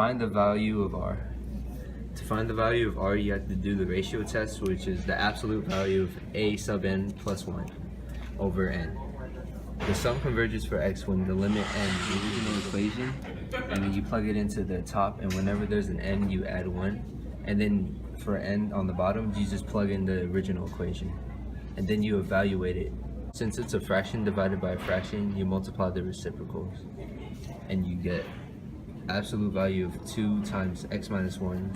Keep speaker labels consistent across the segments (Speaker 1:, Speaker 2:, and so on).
Speaker 1: find the value of r. To find the value of r, you have to do the ratio test, which is the absolute value of a sub n plus 1 over n. The sum converges for x when the limit n is the original equation, and then you plug it into the top, and whenever there's an n, you add 1. And then for n on the bottom, you just plug in the original equation. And then you evaluate it. Since it's a fraction divided by a fraction, you multiply the reciprocals. And you get absolute value of 2 times x minus 1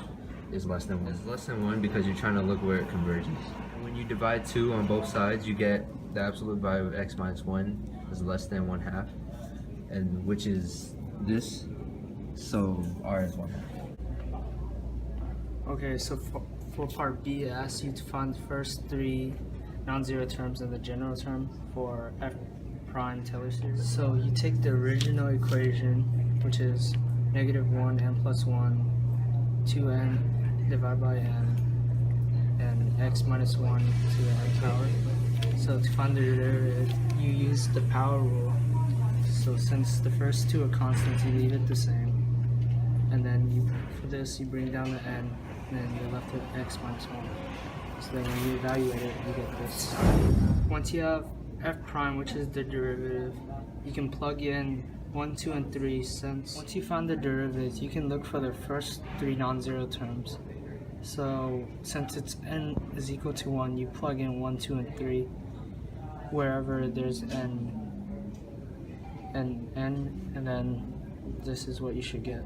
Speaker 1: is less than 1. It's less than 1 because you're trying to look where it converges. When you divide 2 on both sides, you get the absolute value of x minus 1 is less than 1/2, and which is this, so r is 1/2.
Speaker 2: Okay, so for part B, it asks you to find the first 3 non-zero terms in the general term for f prime Taylor series. So you take the original equation, which is -1 n plus 1, 2n divided by n, and x minus 1 to the n power. So to find the derivative, you use the power rule. So since the first 2 are constants, you leave it the same. And then for this, you bring down the n, and then you're left with x minus 1. So then when you evaluate it, you get this. Once you have f prime, which is the derivative, you can plug in 1, 2, and 3. Once you find the derivative, you can look for the first 3 non-zero terms. So since it's n is equal to 1, you plug in 1, 2, and 3 wherever there's n, and then this is what you should get.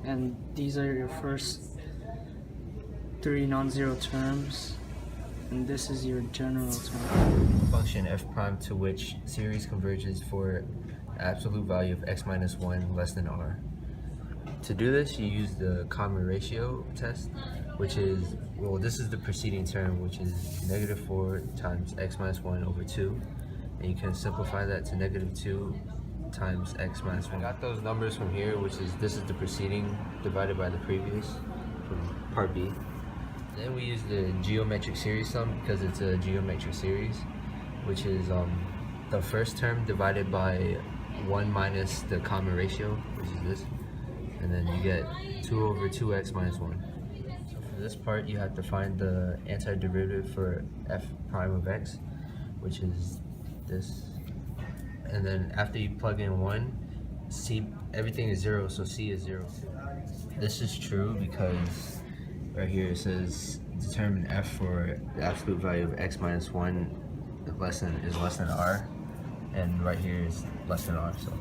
Speaker 2: And these are your first 3 non-zero terms, and this is your general term.
Speaker 1: Function f prime to which series converges for absolute value of x minus 1 less than r. To do this, you use the common ratio test, which is, well, this is the preceding term, which is -4 times x minus 1 over 2, and you can simplify that to -2 times x minus 1. I got those numbers from here, which is, this is the preceding divided by the previous from part B. Then we use the geometric series sum because it's a geometric series, which is the first term divided by 1 minus the common ratio, which is this, and then you get 2 over 2x minus 1. So for this part, you have to find the antiderivative for f prime of x, which is this. And then after you plug in 1, C, everything is 0, so C is 0. This is true because right here it says determine f for the absolute value of x minus 1 is less than r, and right here is less than r, so